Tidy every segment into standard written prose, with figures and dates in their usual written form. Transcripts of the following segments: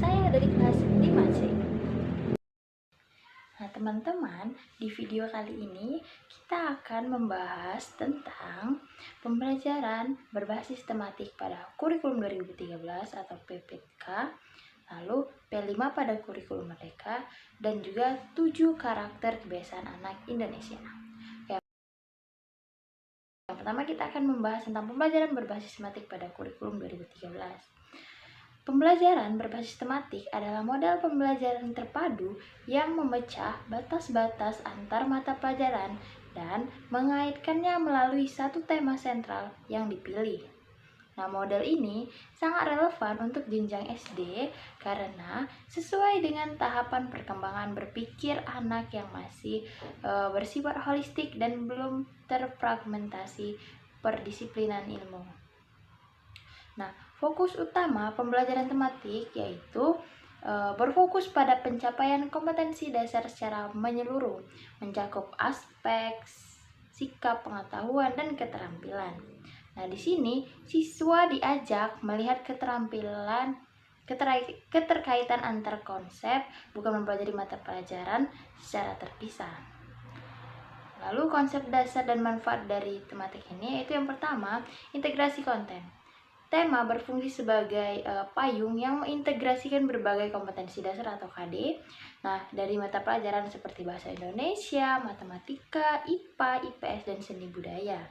Saya dari kelas 5C. Nah, teman-teman, di video kali ini kita akan membahas tentang pembelajaran berbasis tematik pada kurikulum 2013 atau PPK, lalu P5 pada kurikulum Merdeka, dan juga 7 karakter kebiasaan anak Indonesia. Yang pertama kita akan membahas tentang pembelajaran berbasis tematik pada kurikulum 2013. Pembelajaran berbasis tematik adalah model pembelajaran terpadu yang memecah batas-batas antar mata pelajaran dan mengaitkannya melalui satu tema sentral yang dipilih. Nah, model ini sangat relevan untuk jenjang SD karena sesuai dengan tahapan perkembangan berpikir anak yang masih bersifat holistik dan belum terfragmentasi perdisiplinan ilmu. Nah, fokus utama pembelajaran tematik yaitu berfokus pada pencapaian kompetensi dasar secara menyeluruh, mencakup aspek sikap, pengetahuan, dan keterampilan. Nah, di sini siswa diajak melihat keterkaitan antar konsep, bukan mempelajari mata pelajaran secara terpisah. Lalu konsep dasar dan manfaat dari tematik ini yaitu yang pertama, integrasi konten. Tema berfungsi sebagai payung yang mengintegrasikan berbagai kompetensi dasar atau KD. Nah, dari mata pelajaran seperti bahasa Indonesia, matematika, IPA, IPS, dan seni budaya.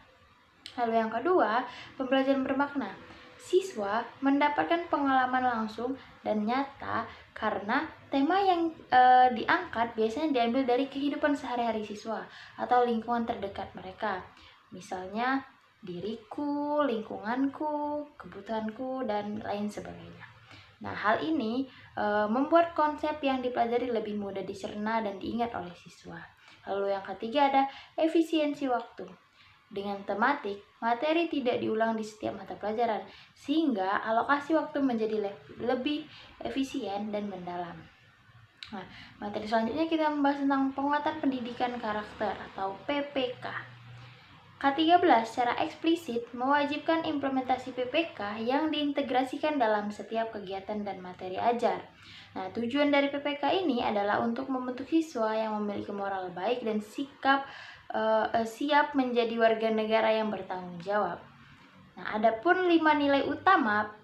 Lalu yang kedua, pembelajaran bermakna. Siswa mendapatkan pengalaman langsung dan nyata karena tema yang diangkat biasanya diambil dari kehidupan sehari-hari siswa atau lingkungan terdekat mereka. Misalnya diriku, lingkunganku, kebutuhanku, dan lain sebagainya. Nah, hal ini membuat konsep yang dipelajari lebih mudah dicerna dan diingat oleh siswa. Lalu yang ketiga ada efisiensi waktu. Dengan tematik, materi tidak diulang di setiap mata pelajaran, sehingga alokasi waktu menjadi lebih efisien dan mendalam. Nah, materi selanjutnya kita membahas tentang penguatan pendidikan karakter atau PPK. K13 secara eksplisit mewajibkan implementasi PPK yang diintegrasikan dalam setiap kegiatan dan materi ajar. Nah, tujuan dari PPK ini adalah untuk membentuk siswa yang memiliki moral baik dan siap menjadi warga negara yang bertanggung jawab. Nah, adapun 5 nilai utama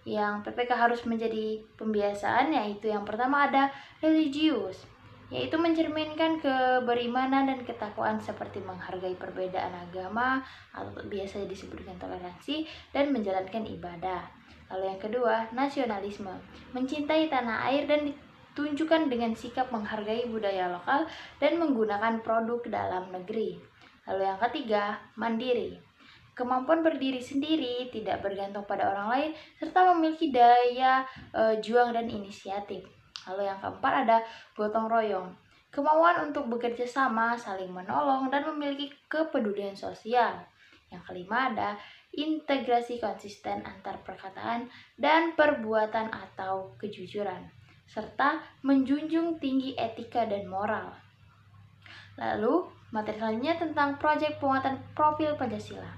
yang PPK harus menjadi pembiasaan, yaitu yang pertama ada religius, yaitu mencerminkan keberimanan dan ketakwaan seperti menghargai perbedaan agama atau biasa disebut dengan toleransi dan menjalankan ibadah. Lalu yang kedua, nasionalisme, mencintai tanah air dan ditunjukkan dengan sikap menghargai budaya lokal dan menggunakan produk dalam negeri. Lalu yang ketiga, mandiri, kemampuan berdiri sendiri, tidak bergantung pada orang lain, serta memiliki daya juang dan inisiatif. Lalu yang keempat ada gotong royong, kemauan untuk bekerja sama, saling menolong, dan memiliki kepedulian sosial. Yang kelima ada integrasi konsisten antar perkataan dan perbuatan atau kejujuran, serta menjunjung tinggi etika dan moral. Lalu, materi selanjutnya tentang proyek penguatan profil Pancasila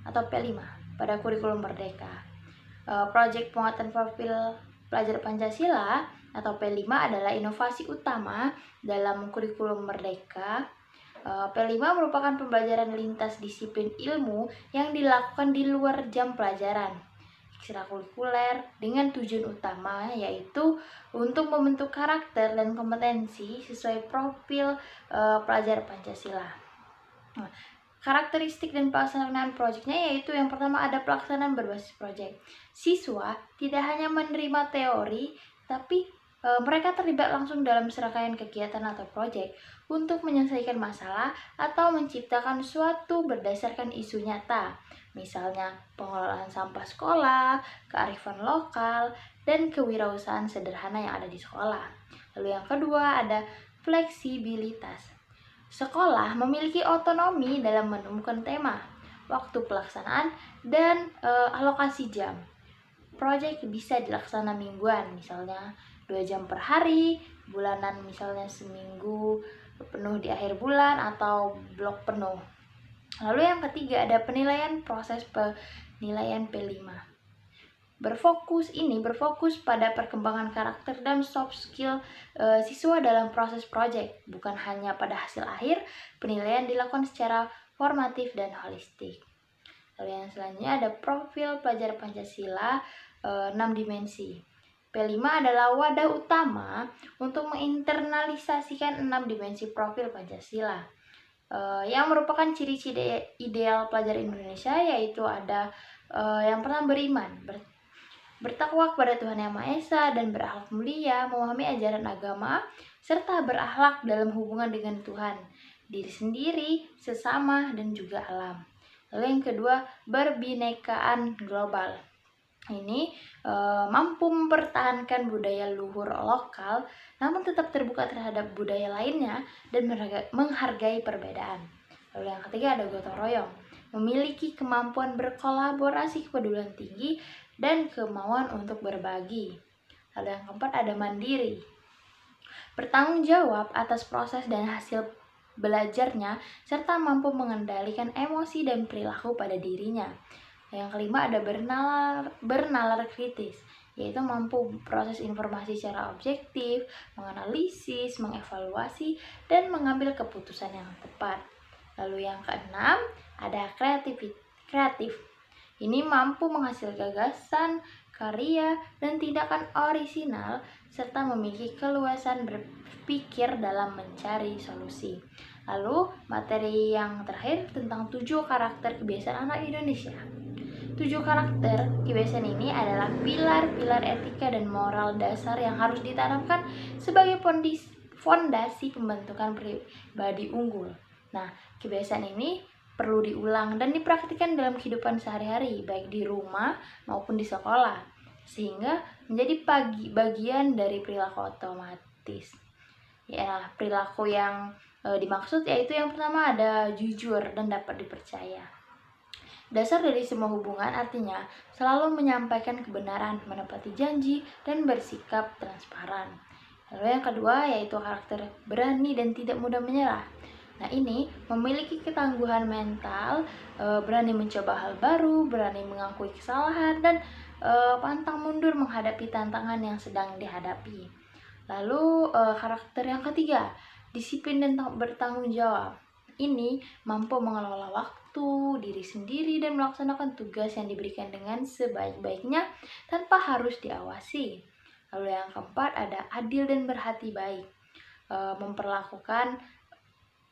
atau P5 pada kurikulum Merdeka. Proyek penguatan profil pelajar Pancasila atau P5 adalah inovasi utama dalam kurikulum Merdeka. P5 merupakan pembelajaran lintas disiplin ilmu yang dilakukan di luar jam pelajaran ekstrakurikuler dengan tujuan utama yaitu untuk membentuk karakter dan kompetensi sesuai profil pelajar Pancasila. Karakteristik dan pelaksanaan proyeknya yaitu yang pertama ada pelaksanaan berbasis proyek. Siswa tidak hanya menerima teori, tapi mereka terlibat langsung dalam serangkaian kegiatan atau proyek untuk menyelesaikan masalah atau menciptakan suatu berdasarkan isu nyata. Misalnya pengelolaan sampah sekolah, kearifan lokal, dan kewirausahaan sederhana yang ada di sekolah. Lalu yang kedua ada fleksibilitas. Sekolah memiliki otonomi dalam menemukan tema, waktu pelaksanaan, dan alokasi jam. Proyek bisa dilaksanakan mingguan, misalnya 2 jam per hari, bulanan misalnya seminggu penuh di akhir bulan atau blok penuh. Lalu yang ketiga ada penilaian proses penilaian P5. berfokus pada perkembangan karakter dan soft skill siswa dalam proses proyek, bukan hanya pada hasil akhir. Penilaian dilakukan secara formatif dan holistik. Lalu yang selanjutnya ada profil pelajar Pancasila 6 dimensi. P5 adalah wadah utama untuk menginternalisasikan 6 dimensi profil Pancasila, yang merupakan ciri-ciri ideal pelajar Indonesia, yaitu ada yang pertama beriman, bertakwa kepada Tuhan Yang Maha Esa dan berakhlak mulia, memahami ajaran agama, serta berakhlak dalam hubungan dengan Tuhan, diri sendiri, sesama, dan juga alam. Lalu yang kedua, berbinekaan global. Ini mampu mempertahankan budaya luhur lokal, namun tetap terbuka terhadap budaya lainnya dan menghargai perbedaan. Lalu yang ketiga ada gotong royong, memiliki kemampuan berkolaborasi, kepedulian tinggi, dan kemauan untuk berbagi. Lalu yang keempat ada mandiri, bertanggung jawab atas proses dan hasil belajarnya, serta mampu mengendalikan emosi dan perilaku pada dirinya. Yang kelima ada bernalar kritis, yaitu mampu proses informasi secara objektif, menganalisis, mengevaluasi, dan mengambil keputusan yang tepat. Lalu yang keenam ada kreatif. Ini mampu menghasilkan gagasan, karya, dan tindakan orisinal, serta memiliki keluasan berpikir dalam mencari solusi. Lalu materi yang terakhir tentang 7 karakter kebiasaan anak Indonesia. 7 karakter kebiasaan ini adalah pilar-pilar etika dan moral dasar yang harus ditanamkan sebagai fondasi pembentukan pribadi unggul. Nah, kebiasaan ini perlu diulang dan dipraktikkan dalam kehidupan sehari-hari, baik di rumah maupun di sekolah, sehingga menjadi bagian dari perilaku otomatis. Ya, perilaku yang dimaksud yaitu yang pertama ada jujur dan dapat dipercaya. Dasar dari semua hubungan artinya selalu menyampaikan kebenaran, menepati janji, dan bersikap transparan. Lalu yang kedua yaitu karakter berani dan tidak mudah menyerah. Nah, ini memiliki ketangguhan mental, berani mencoba hal baru, berani mengakui kesalahan, dan pantang mundur menghadapi tantangan yang sedang dihadapi. Lalu karakter yang ketiga, disiplin dan bertanggung jawab. Ini mampu mengelola waktu, diri sendiri, dan melaksanakan tugas yang diberikan dengan sebaik-baiknya tanpa harus diawasi. Lalu yang keempat ada adil dan berhati baik, memperlakukan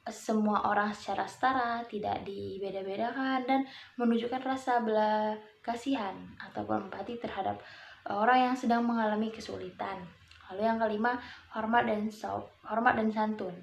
semua orang secara setara, tidak dibeda-bedakan, dan menunjukkan rasa belas kasihan atau empati terhadap orang yang sedang mengalami kesulitan. Lalu yang kelima, hormat dan santun,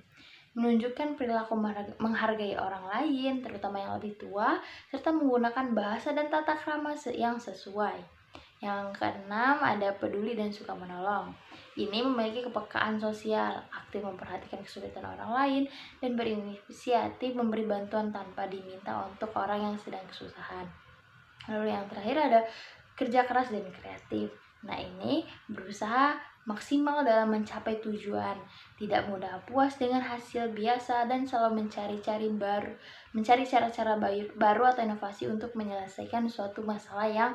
menunjukkan perilaku menghargai orang lain, terutama yang lebih tua, serta menggunakan bahasa dan tata krama yang sesuai. Yang keenam ada peduli dan suka menolong. Ini memiliki kepekaan sosial, aktif memperhatikan kesulitan orang lain, dan berinisiatif memberi bantuan tanpa diminta untuk orang yang sedang kesusahan. Lalu yang terakhir ada kerja keras dan kreatif. Nah, ini berusaha maksimal dalam mencapai tujuan, tidak mudah puas dengan hasil biasa, dan selalu mencari cara-cara baru atau inovasi untuk menyelesaikan suatu masalah yang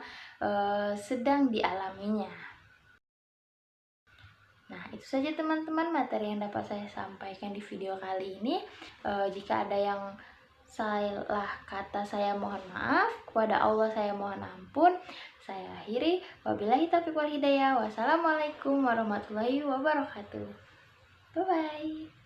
sedang dialaminya. Nah, itu saja teman-teman materi yang dapat saya sampaikan di video kali ini. Jika ada yang salah kata, saya mohon maaf. Kepada Allah saya mohon ampun. Saya akhiri. Wabillahi taufiq wal hidayah. Wassalamualaikum warahmatullahi wabarakatuh. Bye-bye.